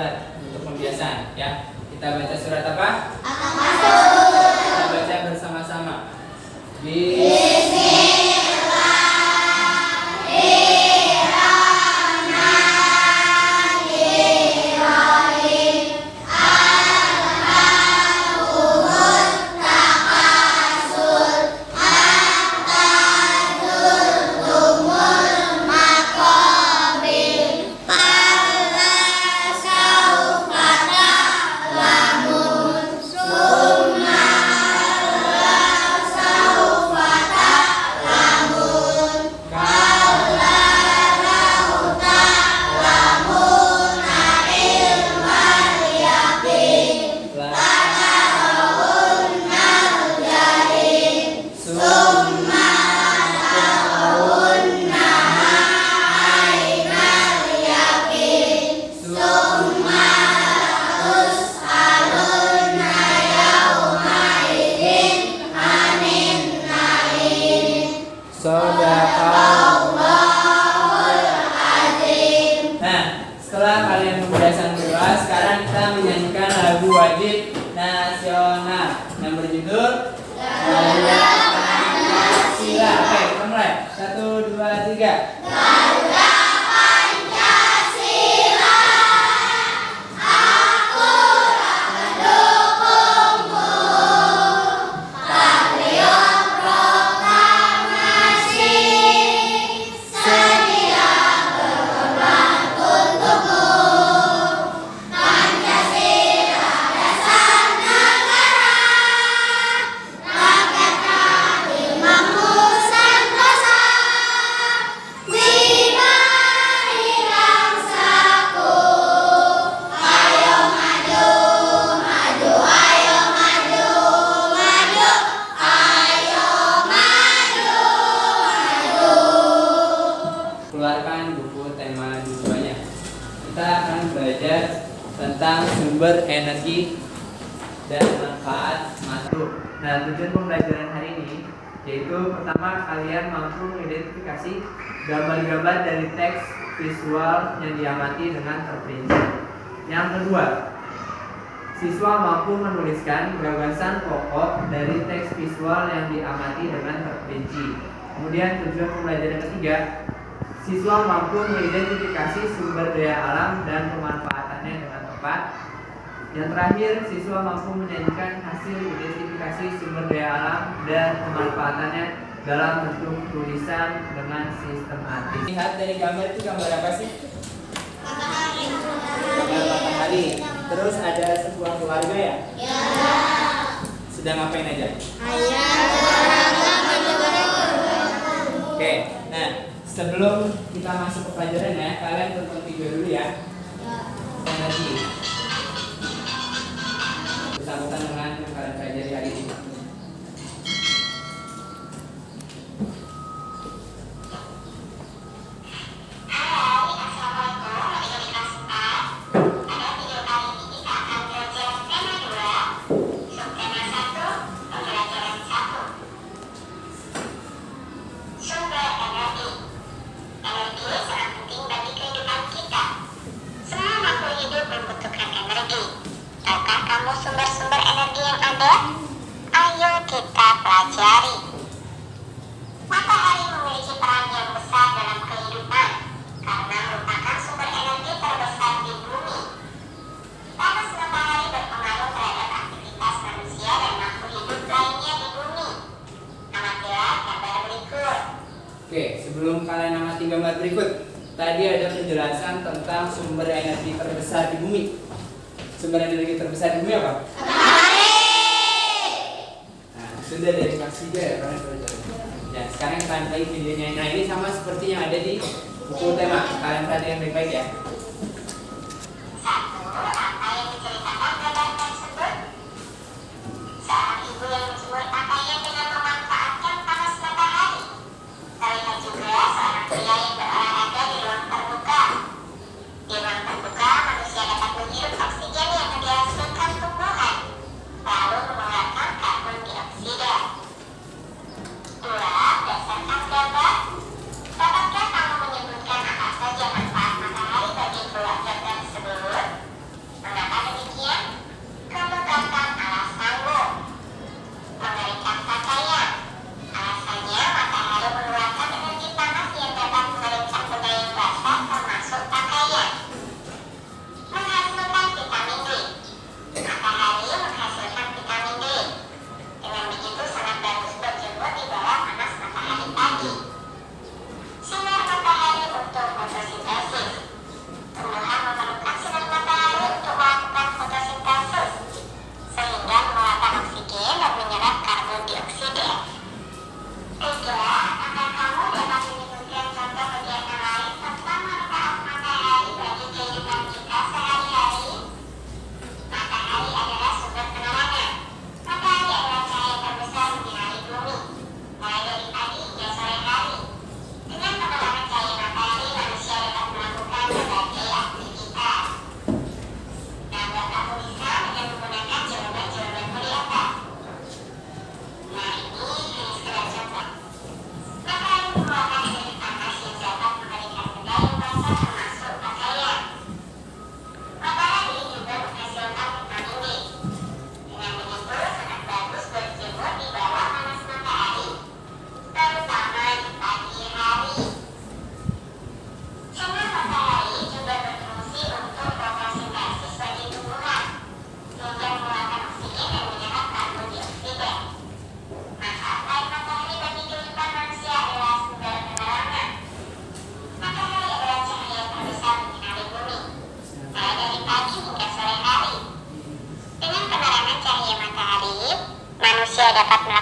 surat untuk pembiasan ya. Kita baca surat apa? At-Takatsur. Kita baca bersama-sama. Nah, setelah kalian pembiasan berdua, sekarang kita menyanyikan lagu wajib nasional yang berjudul Garuda Pancasila. Oke, kita mulai. 1, 2, 3. Garuda Pancasila, aku mendukungmu. Patriot proklamasi, sedia berkorban untukmu. Pancasila dasar negara, rakyat kami mampu sentosa. Wina hilang saku, ayo maju, maju, ayo maju, maju, ayo maju, maju. Keluarkan buku tema dua-duanya. Kita akan belajar tentang sumber energi dan manfaat makhluk. Nah, tujuan pembelajaran hari ini yaitu pertama, kalian mampu mengidentifikasi gambar-gambar dari teks visual yang diamati dengan terperinci. Yang kedua, siswa mampu menuliskan gagasan pokok dari teks visual yang diamati dengan terperinci. Kemudian tujuan pembelajaran ketiga, siswa mampu mengidentifikasi sumber daya alam dan pemanfaatannya dengan tepat. Yang terakhir, siswa mampu menyanyikan hasil identifikasi sumber daya alam dan pemanfaatannya dalam bentuk tulisan dengan sistematis. Lihat dari gambar itu, gambar apa sih? Gambar matahari. Terus ada sebuah keluarga ya? Ya. Sedang ngapain aja? Oke, nah sebelum kita masuk ke pelajaran ya, kalian tonton video dulu ya. Energi bersangkutan dengan yang kalian pelajari hari ini. Sumber-sumber energi yang ada, ayo kita pelajari. Matahari memiliki peran yang besar dalam kehidupan karena merupakan sumber energi terbesar di bumi. Panas matahari berpengaruh terhadap aktivitas manusia dan makhluk hidup lainnya di bumi. Amatilah gambar berikut. Oke, sebelum kalian amati gambar berikut, tadi ada penjelasan tentang sumber energi terbesar di bumi. Sumber energi terbesar di bumi apa? Nah, sudah dari kelas 3 ya kalian belajar. Ya, sekarang kita ambil videonya. Nah, ini sama seperti yang ada di buku tema. Kalian perhatikan baik-baik ya. Satu, apa yang diceritakan gambar tersebut? Seorang ibu yang menjemur pakaian dengan memanfaatkan panas matahari. Terlihat juga seorang pria yang berolahraga di ruang terbuka. Di ruang terbuka, manusia dapat menghirup oksigen yang dihasilkan tumbuhan, lalu mengeluarkan karbon dioksida. Dua, berdasarkan gambar, dapatkah kamu menyebutkan apa saja manfaat matahari bagi keluarga?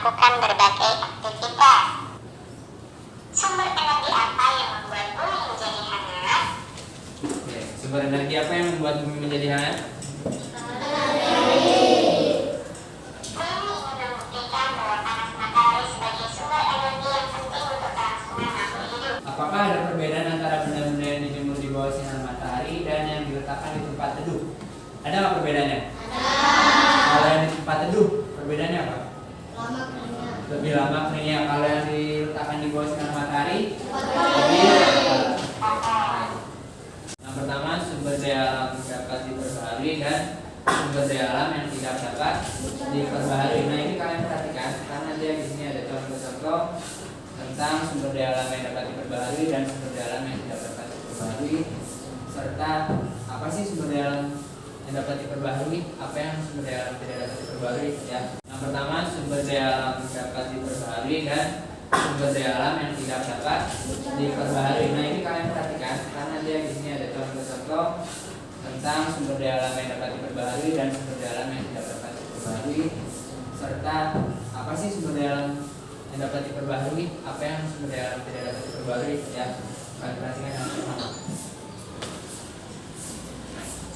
melakukan berbagai aktivitas. Sumber energi apa yang membuat bumi menjadi hangat? Oke, sumber energi apa yang membuat bumi menjadi hangat? Bumi ingin membuktikan bahwa panas matahari sebagai sumber energi yang penting untuk kelangsungan makhluk hidup. Apakah ada perbedaan antara benda-benda yang dijemur di bawah sinar matahari dan yang diletakkan di tempat teduh? Ada nggak perbedaannya? Kalau yang di tempat teduh, perbedaannya apa? Lebih lama keringnya. Kalau yang diletakkan di bawah sinar matahari, lebih cepat. Yang pertama, sumber daya alam dapat diperbaharui dan sumber daya alam yang tidak dapat diperbaharui. Nah, ini kalian perhatikan karena dia di sini ada contoh-contoh tentang sumber daya alam yang dapat diperbaharui dan sumber daya alam yang tidak dapat diperbaharui, serta apa sih sumber daya alam yang dapat diperbaharui, apa yang sumber daya alam tidak dapat diperbaharui ya. Yang pertama, sumber daya alam dapat diperbaharui dan sumber daya alam yang tidak dapat diperbaharui. Nah, ini kalian perhatikan karena dia di sini ada contoh-contoh tentang sumber daya alam yang dapat diperbaharui dan sumber daya alam yang tidak dapat diperbaharui, serta apa sih sumber daya alam yang dapat diperbaharui, apa yang sumber daya alam tidak dapat diperbaharui ya. Kalian perhatikan yang pertama.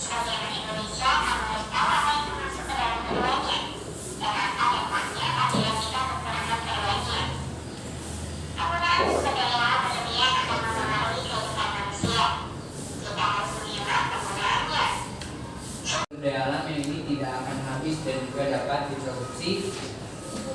Sebagai anak Indonesia, kamu harus tahu apa yang masuk ke dalam keduanya dan apa dampaknya apabila kita menggunakan keduanya. Penggunaan sumber daya alam berlebihan akan mempengaruhi kehidupan manusia. Kita harus menghemat penggunaannya. Sumber daya alam yang ini tidak akan habis dan juga dapat diproduksi.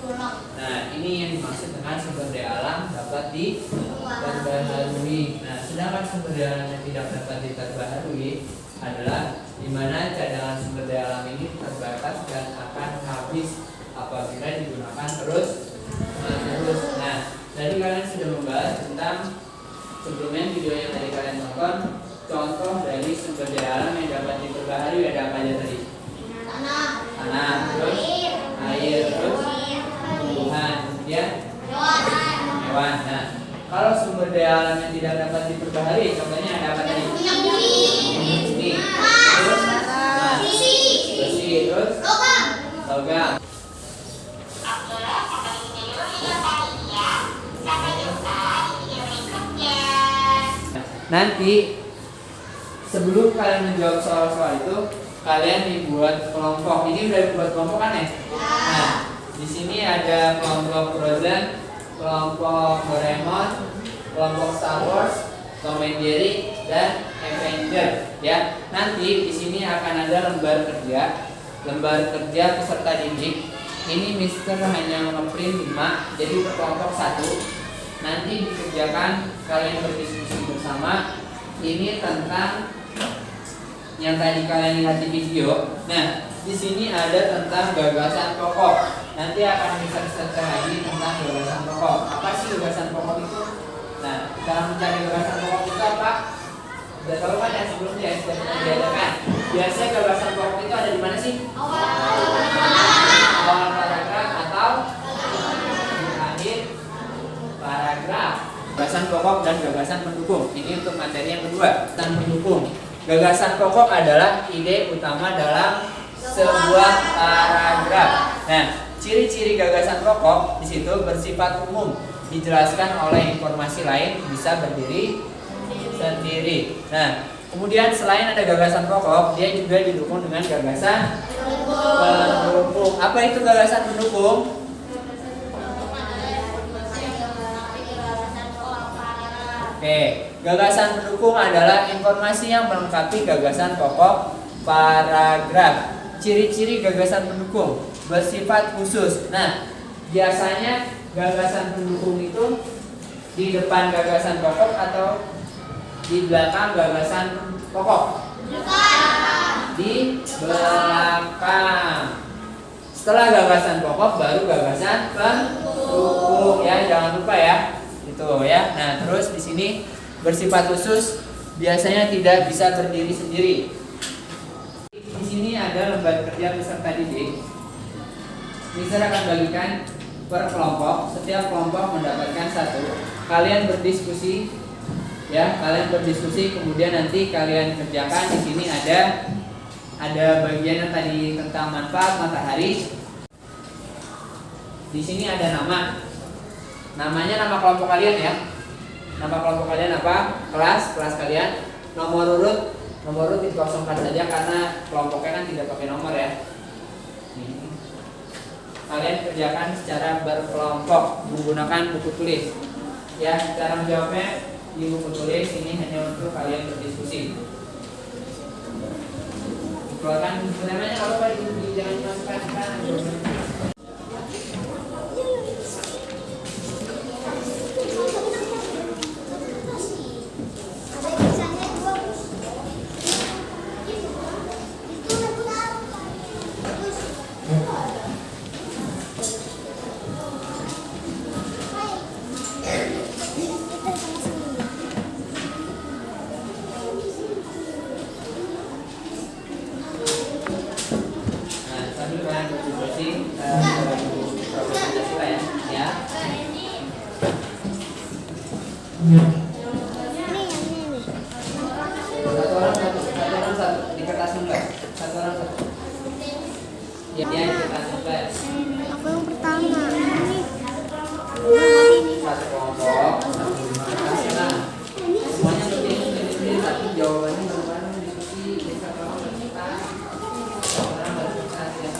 Nah, ini yang dimaksud dengan sumber daya alam dapat diperbaharui. Nah, sedangkan sumber daya alam yang tidak dapat diperbaharui adalah di mana cadangan sumber daya alam ini terbatas dan akan habis apabila digunakan terus-menerus. Nah, tadi kalian sudah membahas tentang sebelumnya video yang tadi kalian tonton, contoh dari sumber daya alam yang dapat diperbaharui ada apa aja tadi? Tanah, terus air, terus tumbuhan, kemudian hewan. Nah, kalau sumber daya alam yang tidak dapat diperbaharui, contohnya ada apa tadi? Bumi, terus besi, terus logam. Oke, sampai di sini dulu video kali ini ya. Sampai jumpa di video berikutnya. Nanti sebelum kalian menjawab soal-soal itu, kalian dibuat kelompok. Ini udah dibuat kelompok kan ya? Nah, di sini ada kelompok Frozen, kelompok Doraemon, kelompok Star Wars, Tom and Jerry, dan Avenger. Ya, nanti di sini akan ada lembar kerja peserta didik. Ini Mister hanya ngeprint 5, jadi per kelompok 1. Nanti dikerjakan, kalian berdiskusi bersama. Ini tentang yang tadi kalian lihat di video. Nah, di sini ada tentang gagasan pokok. Nanti akan bisa lagi tentang gagasan pokok. Apa sih gagasan pokok itu? Nah, cara mencari gagasan pokok itu apa? Udah tahu kan ya sebelumnya ya, sudah pernah diajarkan. Biasanya gagasan pokok itu ada di mana sih? Awal paragraf atau di akhir paragraf. Gagasan pokok dan gagasan pendukung. Ini untuk materi yang kedua, gagasan pendukung. Gagasan pokok adalah ide utama dalam sebuah paragraf. Nah, ciri-ciri gagasan pokok di situ bersifat umum, dijelaskan oleh informasi lain, bisa berdiri sendiri. Nah, kemudian selain ada gagasan pokok, dia juga didukung dengan gagasan pendukung. Apa itu gagasan pendukung? Oke, gagasan pendukung adalah informasi yang melengkapi gagasan pokok paragraf. Ciri-ciri gagasan pendukung bersifat khusus. Nah, biasanya gagasan pendukung itu di depan gagasan pokok atau di belakang gagasan pokok? Di belakang. Setelah gagasan pokok baru gagasan pendukung ya, jangan lupa ya. Itu ya. Nah, terus di sini bersifat khusus, biasanya tidak bisa berdiri sendiri. Di sini ada lembar kerja peserta didik. Mister akan bagikan per kelompok, setiap kelompok mendapatkan 1. Kalian berdiskusi ya, kalian berdiskusi, kemudian nanti kalian kerjakan. Di sini ada bagian yang tadi tentang manfaat matahari. Di Di sini ada nama. Namanya nama kelompok kalian ya. Nama kelompok kalian apa? Kelas kalian. Nomor urut dikosongkan saja karena kelompoknya kan tidak pakai nomor ya. Kalian kerjakan secara berkelompok menggunakan buku tulis. Ya, cara menjawabnya di buku tulis ini hanya untuk kalian berdiskusi. Keluarkan namanya kalau jangan masukkan ke kanan. Satu di kertas nomor satu orang satu. Ya, di kertas nomor. Aku yang pertama. Satu kelompok, satu kertas. Semuanya berdiri tapi jawabannya bareng-bareng diskusi. Jadi satu orang berkertas, satu orang berkertas ya.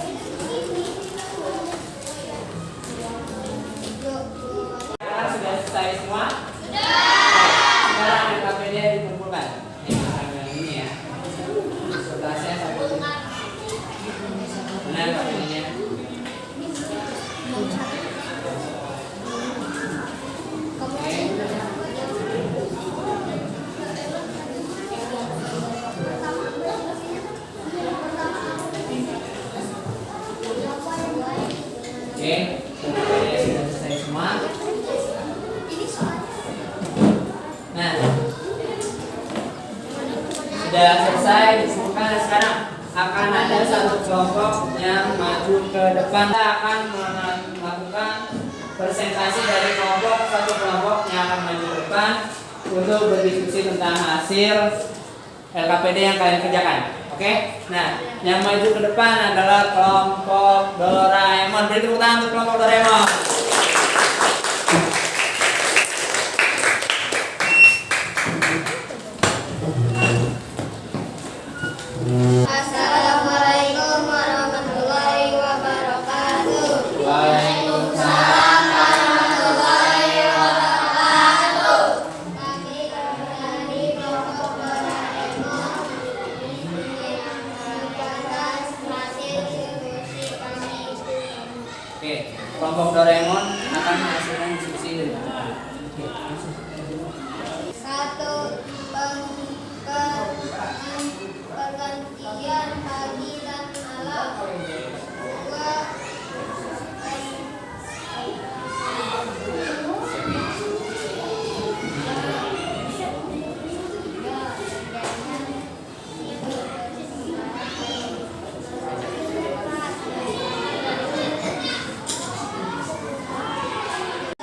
Sekarang sudah selesai semua? Sekarang LKPD dikumpulkan. Ini ya. Kertasnya satu. Mana LKPD-nya? Oke, sudah selesai semua. Nah, sudah selesai dikumpulkan. Sekarang akan ada satu kelompok yang maju ke depan. Kita akan melakukan presentasi dari satu kelompok yang akan maju ke depan untuk berdiskusi tentang hasil LKPD yang kalian kerjakan. Oke, nah yang maju ke depan adalah kelompok Doraemon. Beri tepuk tangan untuk kelompok Doraemon. Assalamualaikum warahmatullahi wabarakatuh. Waalaikumsalam warahmatullahi wabarakatuh. Kami dari kelompok Doraemon menyampaikan hasil diskusi kami. Oke, kelompok Doraemon akan menghasilkan diskusi dari Satu, pergantian pagi dan malam. Dua,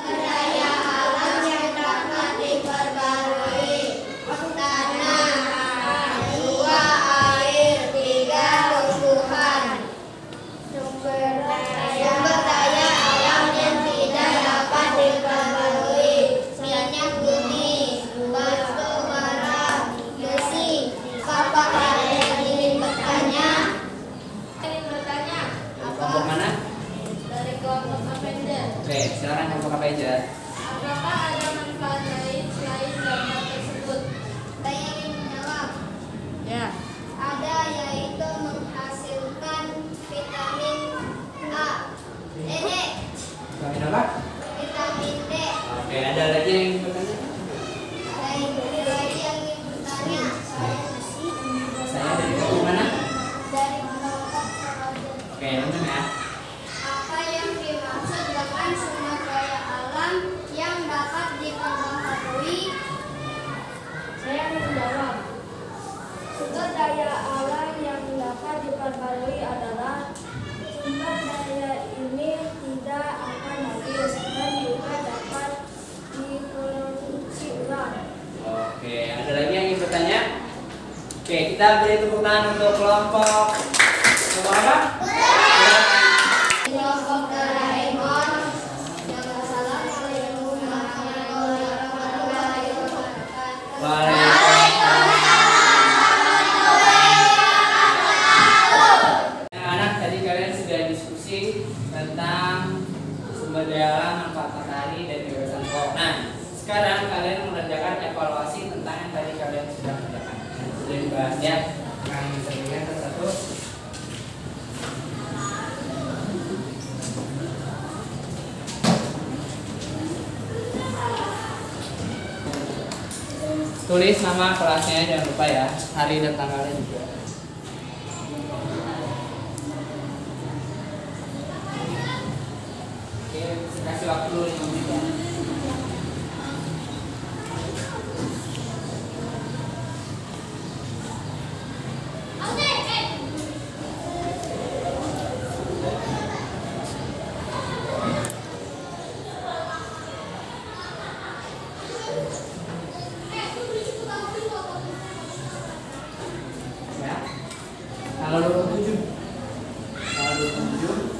daya alam yang dapat diperbarui. Tanah, dua, air, tiga, tumbuhan. Sumber daya alam yang tidak dapat diperbarui. Minyak bumi, batu bara, besi. Apakah ada yang ingin bertanya? kelompok mana? Dari kelompok Avenger. Oke, silakan kelompok apa aja? Apakah ada manfaat lain selain zat tersebut? Saya ingin menjawab. Ya. Ada, yaitu menghasilkan vitamin A. Vitamin apa? Vitamin D. Oke, ada lagi yang ingin bertanya? Ada lagi yang ingin bertanya? Saya dari kelompok mana? Dari kelompok Avenger. Oke, nonton ya. Apa yang dimaksud dengan sumber daya alam yang dapat diperbaharui? Saya menjawab. Sumber daya alam yang dapat diperbarui adalah sumber daya ini tidak akan habis dan juga dapat diproduksi ulang. Oke, ada lagi yang ingin bertanya? Oke, kita beri tepuk tangan untuk kelompok apa? Kelompok Doraemon sekarang kalian mengerjakan evaluasi tentang yang tadi kalian sudah kerjakan. Sudah dibahas ya. Kalian bisa lihat satu-satu. Tulis nama kelasnya, jangan lupa ya, hari dan tanggalnya juga. Oke, kasih waktu 5 menit ya. Ya. Tanggal 27. Tanggal 27.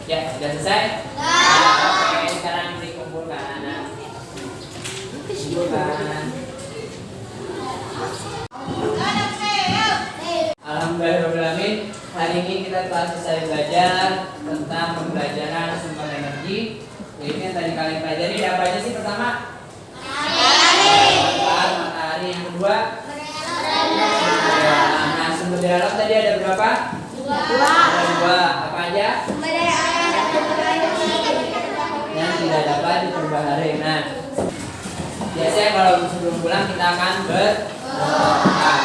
Ya, sudah selesai? Oke, sekarang dikumpulkan. Kumpulkan. Alhamdulillahirrahmanirrahim. Hari ini kita telah selesai belajar tentang pembelajaran sumber energi. Jadi yang tadi kalian pelajari apa aja sih? Pertama, matahari. Yang kedua, nah sumber daya alam tadi ada berapa? Ada dua. Apa aja? Yang tidak dapat diperbaharui. Nah, biasanya kalau sebelum pulang kita akan berdoa.